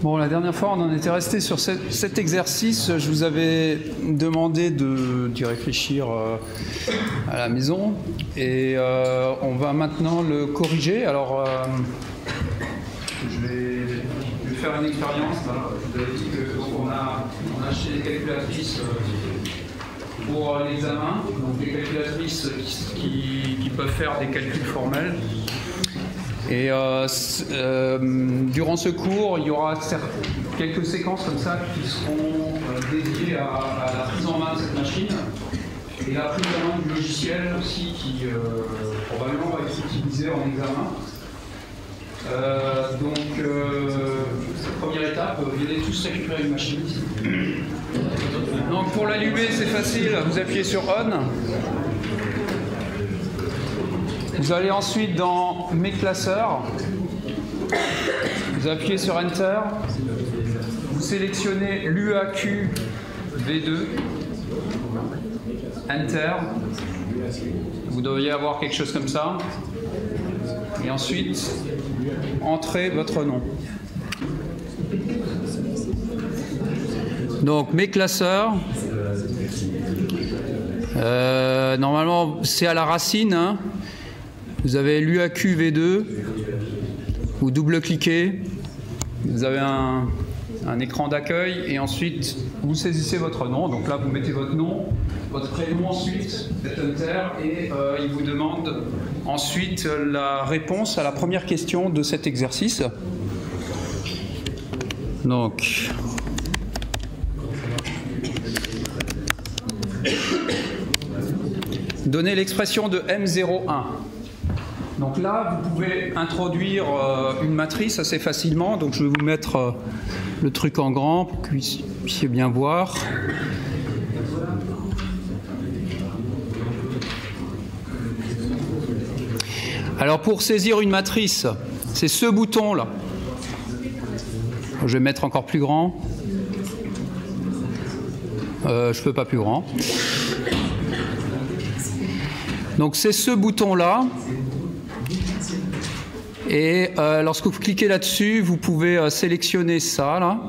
Bon, la dernière fois, on en était resté sur cet exercice. Je vous avais demandé d'y réfléchir à la maison. Et on va maintenant le corriger. Alors, je vais faire une expérience. Là. Je vous avais dit qu'on a acheté des calculatrices pour l'examen. Donc, des calculatrices qui peuvent faire des calculs formels. Et durant ce cours, il y aura quelques séquences comme ça qui seront dédiées à la prise en main de cette machine et la prise en main du logiciel aussi qui probablement va être utilisé en examen. Cette première étape, venez tous récupérer une machine ici. Donc pour l'allumer, c'est facile, vous appuyez sur On. Vous allez ensuite dans Mes classeurs, vous appuyez sur Enter, vous sélectionnez l'UAQ V2, Enter, vous devriez avoir quelque chose comme ça, et ensuite, entrez votre nom. Donc, Mes classeurs, normalement c'est à la racine, hein. Vous avez l'UAQ V2, vous double-cliquez, vous avez un écran d'accueil et ensuite vous saisissez votre nom. Donc là, vous mettez votre nom, votre prénom ensuite, faites Enter et il vous demande ensuite la réponse à la première question de cet exercice. Donc, donnez l'expression de M01. Donc là, vous pouvez introduire une matrice assez facilement. Donc je vais vous mettre le truc en grand pour que vous puissiez bien voir. Alors pour saisir une matrice, c'est ce bouton-là. Je vais mettre encore plus grand. Je ne peux pas plus grand. Donc c'est ce bouton-là. Et lorsque vous cliquez là-dessus, vous pouvez sélectionner ça, là.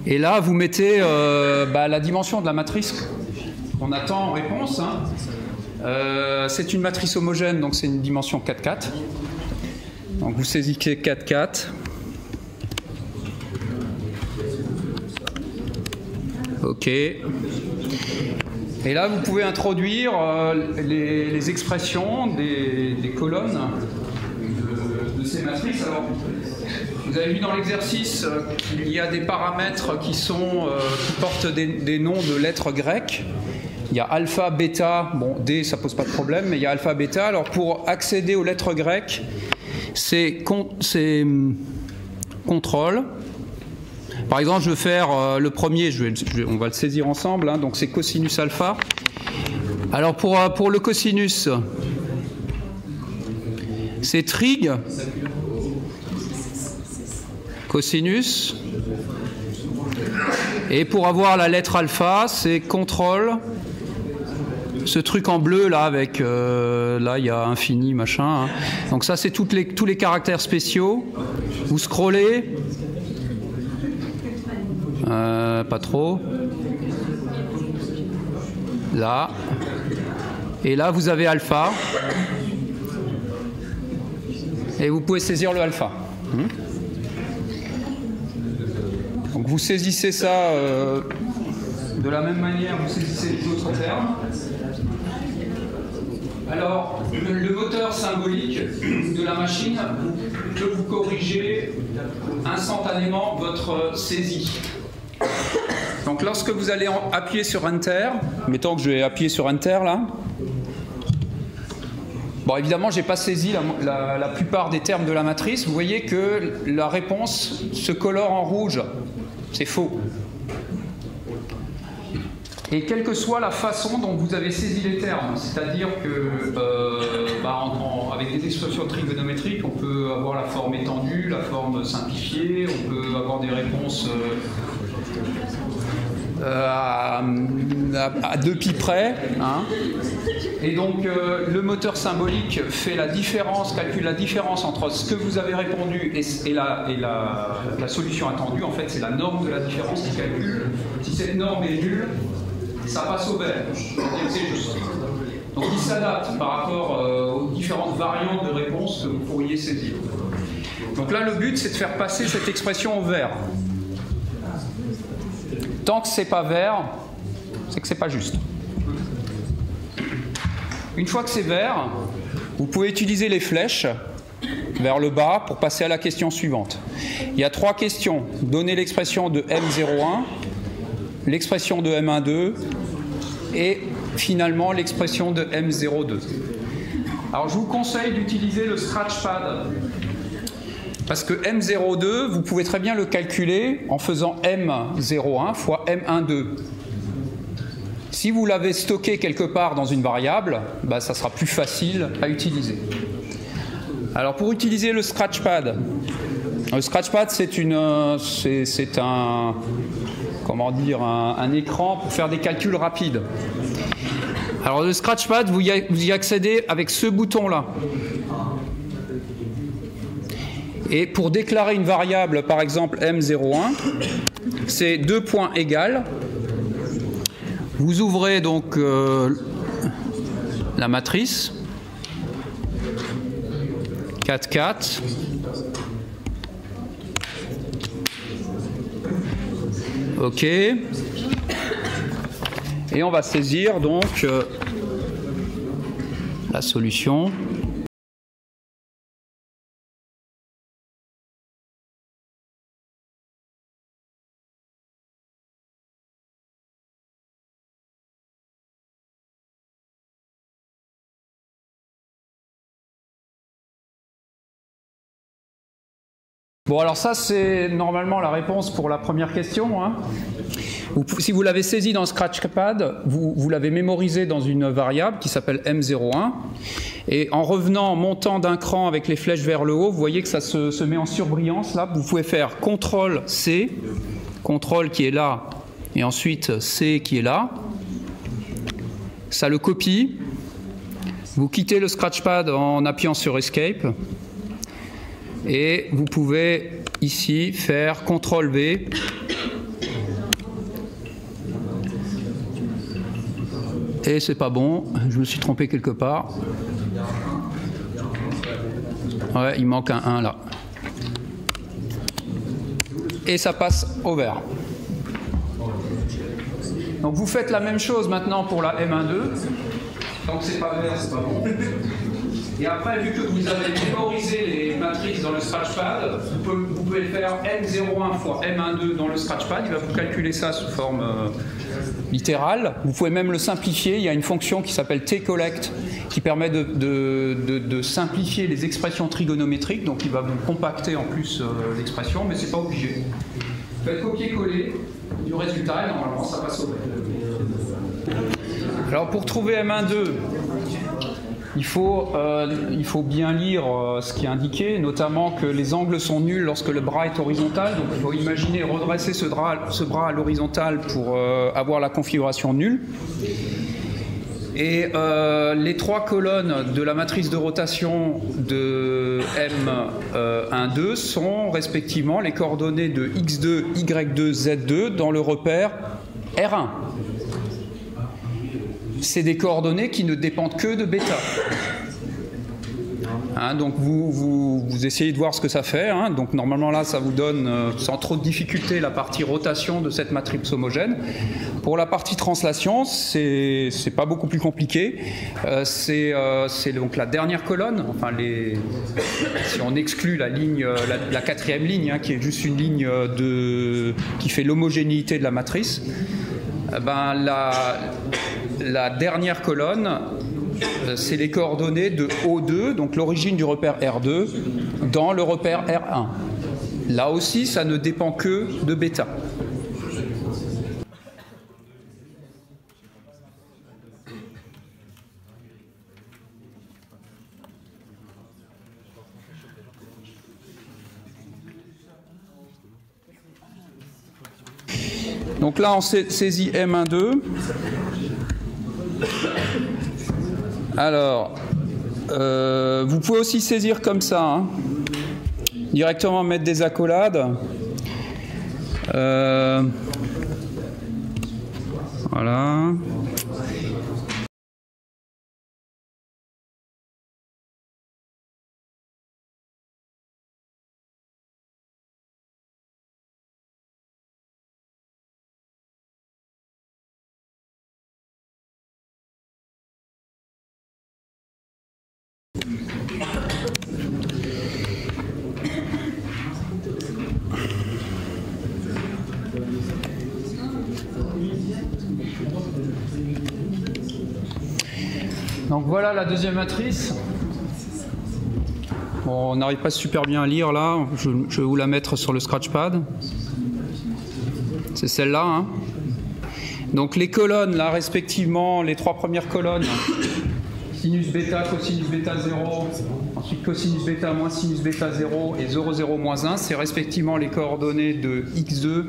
Et là, vous mettez la dimension de la matrice qu'on attend en réponse. Hein. C'est une matrice homogène, donc c'est une dimension 4,4. Donc vous saisissez 4,4. OK. Et là, vous pouvez introduire les expressions des colonnes de ces matrices. Alors, vous avez vu dans l'exercice qu'il y a des paramètres qui portent des noms de lettres grecques. Il y a alpha, bêta, bon, D, ça pose pas de problème, mais il y a alpha, bêta. Alors, pour accéder aux lettres grecques, c'est contrôle. Par exemple, je vais faire le premier, on va le saisir ensemble, hein, donc c'est cosinus alpha. Alors pour le cosinus, c'est trig, cosinus, et pour avoir la lettre alpha, c'est contrôle, ce truc en bleu là, avec, là il y a infini, machin, hein. Donc ça c'est tous les caractères spéciaux, vous scrollez. Pas trop. Là. Et là, vous avez alpha. Et vous pouvez saisir le alpha. Donc vous saisissez ça de la même manière, vous saisissez les autres termes. Alors, le moteur symbolique de la machine peut vous corriger instantanément votre saisie. Donc lorsque vous allez appuyer sur Enter, mettons que je vais appuyer sur Enter là. Bon, évidemment, je n'ai pas saisi la plupart des termes de la matrice. Vous voyez que la réponse se colore en rouge. C'est faux. Et quelle que soit la façon dont vous avez saisi les termes, c'est-à-dire que avec des expressions trigonométriques, on peut avoir la forme étendue, la forme simplifiée, on peut avoir des réponses à 2 pi près, hein. Et donc le moteur symbolique fait la différence, calcule la différence entre ce que vous avez répondu et la solution attendue. En fait, c'est la norme de la différence qui calcule. Si cette norme est nulle, ça passe au vert. C'est juste. Donc il s'adapte par rapport aux différentes variantes de réponse que vous pourriez saisir. Donc là, le but, c'est de faire passer cette expression au vert. Tant que c'est pas vert, c'est que c'est pas juste. Une fois que c'est vert, vous pouvez utiliser les flèches vers le bas pour passer à la question suivante. Il y a 3 questions. Donner l'expression de M01, l'expression de M12 et finalement l'expression de M02. Alors je vous conseille d'utiliser le Scratchpad parce que M02, vous pouvez très bien le calculer en faisant M01 fois M12. Si vous l'avez stocké quelque part dans une variable, bah, ça sera plus facile à utiliser. Alors pour utiliser le Scratchpad, c'est un écran pour faire des calculs rapides. Alors le Scratchpad, vous y accédez avec ce bouton-là. Et pour déclarer une variable, par exemple M01, c'est 2 points égales. Vous ouvrez donc la matrice 4, 4. OK. Et on va saisir donc la solution. Bon, alors ça, c'est normalement la réponse pour la première question. Hein. Si vous l'avez saisi dans Scratchpad, vous l'avez mémorisé dans une variable qui s'appelle M01. Et en revenant, en montant d'un cran avec les flèches vers le haut, vous voyez que ça se met en surbrillance. Là, vous pouvez faire CTRL-C, CTRL qui est là, et ensuite C qui est là. Ça le copie. Vous quittez le Scratchpad en appuyant sur Escape. Et vous pouvez ici faire CTRL-V. Et c'est pas bon, je me suis trompé quelque part. Ouais, il manque un 1 là. Et ça passe au vert. Donc vous faites la même chose maintenant pour la M12. Tant que c'est pas vert, c'est pas bon. Et après, vu que vous avez mémorisé les matrices dans le Scratchpad, vous pouvez faire M01 fois M12 dans le Scratchpad. Il va vous calculer ça sous forme littérale. Vous pouvez même le simplifier. Il y a une fonction qui s'appelle tcollect qui permet de simplifier les expressions trigonométriques. Donc il va vous compacter en plus l'expression, mais c'est pas obligé. Vous faites copier-coller du résultat et normalement ça passe au vert. Alors pour trouver M12, il faut bien lire ce qui est indiqué, notamment que les angles sont nuls lorsque le bras est horizontal. Donc il faut imaginer redresser ce bras à l'horizontale pour avoir la configuration nulle. Et les 3 colonnes de la matrice de rotation de M12 sont respectivement les coordonnées de X2, Y2, Z2 dans le repère R1. C'est des coordonnées qui ne dépendent que de bêta. Hein, donc vous essayez de voir ce que ça fait. Hein. Donc normalement là, ça vous donne sans trop de difficulté la partie rotation de cette matrice homogène. Pour la partie translation, c'est pas beaucoup plus compliqué. C'est donc la dernière colonne. Enfin, si on exclut la ligne, la 4e ligne, hein, qui est juste une ligne qui fait l'homogénéité de la matrice. Ben, la dernière colonne, c'est les coordonnées de O2, donc l'origine du repère R2, dans le repère R1. Là aussi, ça ne dépend que de bêta. Donc là, on saisit M12. Alors, vous pouvez aussi saisir comme ça, hein. Directement mettre des accolades. Voilà. Donc voilà la deuxième matrice. Bon, on n'arrive pas super bien à lire là, je vais vous la mettre sur le scratchpad. C'est celle-là, hein. Donc les colonnes là respectivement, les trois premières colonnes, sinus bêta, cosinus bêta 0, ensuite cosinus bêta moins sinus bêta 0 et 0, 0, moins 1, c'est respectivement les coordonnées de x2, y2,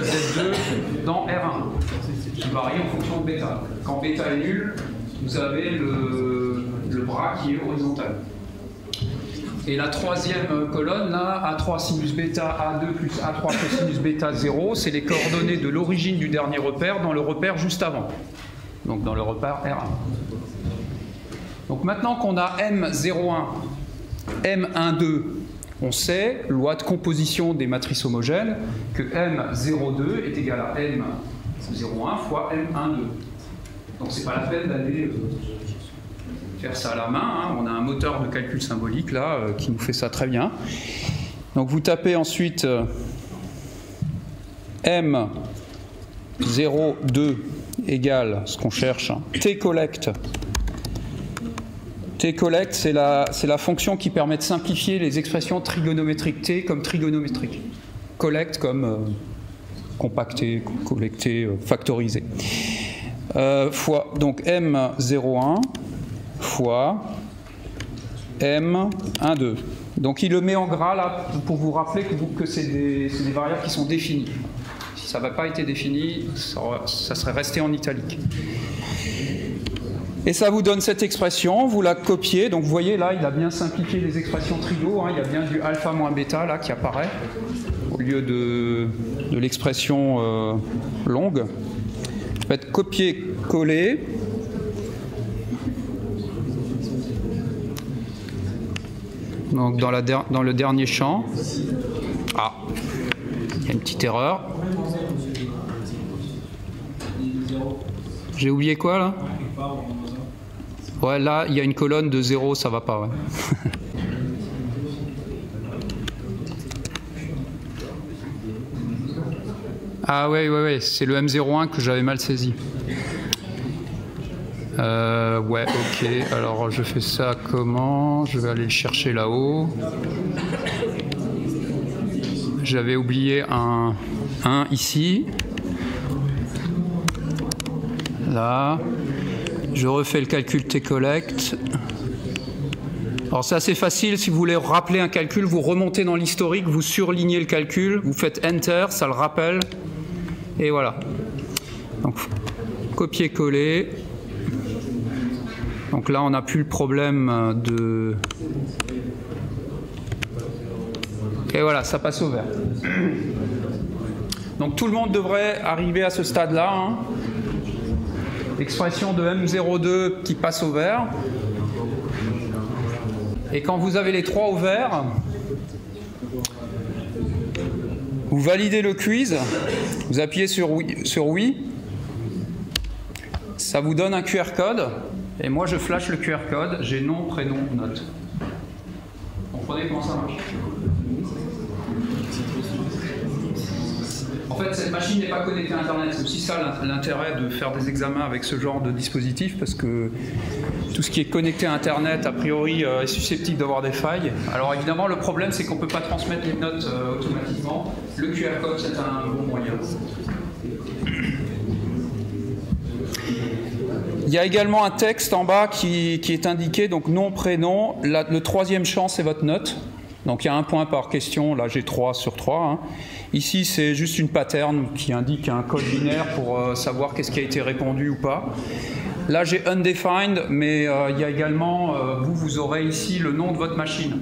z2 dans R1, qui varie en fonction de bêta. Quand bêta est nul, vous avez le bras qui est horizontal. Et la troisième colonne, là, A3 sinus bêta, A2 plus A3 cosinus bêta 0, c'est les coordonnées de l'origine du dernier repère dans le repère juste avant. Donc dans le repère R1. Donc maintenant qu'on a M01, M12, on sait, loi de composition des matrices homogènes, que M02 est égal à M01 fois M12. Donc c'est pas la peine d'aller faire ça à la main, hein. On a un moteur de calcul symbolique là qui nous fait ça très bien. Donc vous tapez ensuite M02 égale ce qu'on cherche, hein, T-collect. T-collect, c'est la fonction qui permet de simplifier les expressions trigonométriques. T comme trigonométrique. Collect comme compacter, collecter, factoriser. Fois, donc M01 fois M12. Donc il le met en gras là pour vous rappeler que c'est des variables qui sont définies. Si ça n'avait pas été défini, ça serait resté en italique. Et ça vous donne cette expression, vous la copiez, donc vous voyez là, il a bien simplifié les expressions trigo, hein, il y a bien du alpha moins bêta là qui apparaît, au lieu de l'expression longue. Faites copier-coller. Donc dans le dernier champ, il y a une petite erreur. J'ai oublié quoi là? Ouais, là il y a une colonne de 0, ça va pas, ouais. Ah ouais, c'est le M01 que j'avais mal saisi. Ouais, ok, alors je fais ça comment? Je vais aller le chercher là-haut. J'avais oublié un ici. Là. Je refais le calcul T-collect. Alors c'est assez facile, si vous voulez rappeler un calcul, vous remontez dans l'historique, vous surlignez le calcul, vous faites Enter, ça le rappelle, et voilà. Donc copier-coller. Donc là on n'a plus le problème de... Et voilà, ça passe au vert. Donc tout le monde devrait arriver à ce stade-là, hein. Expression de M02 qui passe au vert. Et quand vous avez les trois au vert, vous validez le quiz, vous appuyez sur oui, ça vous donne un QR code, et moi je flash le QR code, j'ai nom, prénom, note. Vous comprenez comment ça marche? En fait, cette machine n'est pas connectée à Internet. C'est aussi ça l'intérêt de faire des examens avec ce genre de dispositif, parce que tout ce qui est connecté à Internet, a priori, est susceptible d'avoir des failles. Alors évidemment, le problème, c'est qu'on ne peut pas transmettre les notes automatiquement. Le QR code, c'est un bon moyen. Il y a également un texte en bas qui est indiqué, donc nom, prénom. Le troisième champ, c'est votre note. Donc il y a un point par question, là j'ai 3 sur 3. Hein. Ici c'est juste une pattern qui indique un code binaire pour savoir qu'est-ce qui a été répondu ou pas. Là, j'ai undefined, mais il y a également, vous aurez ici le nom de votre machine.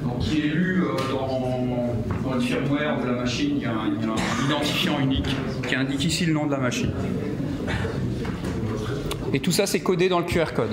Donc, qui est lu dans le firmware de la machine, il y a un identifiant unique qui indique ici le nom de la machine. Et tout ça, c'est codé dans le QR code.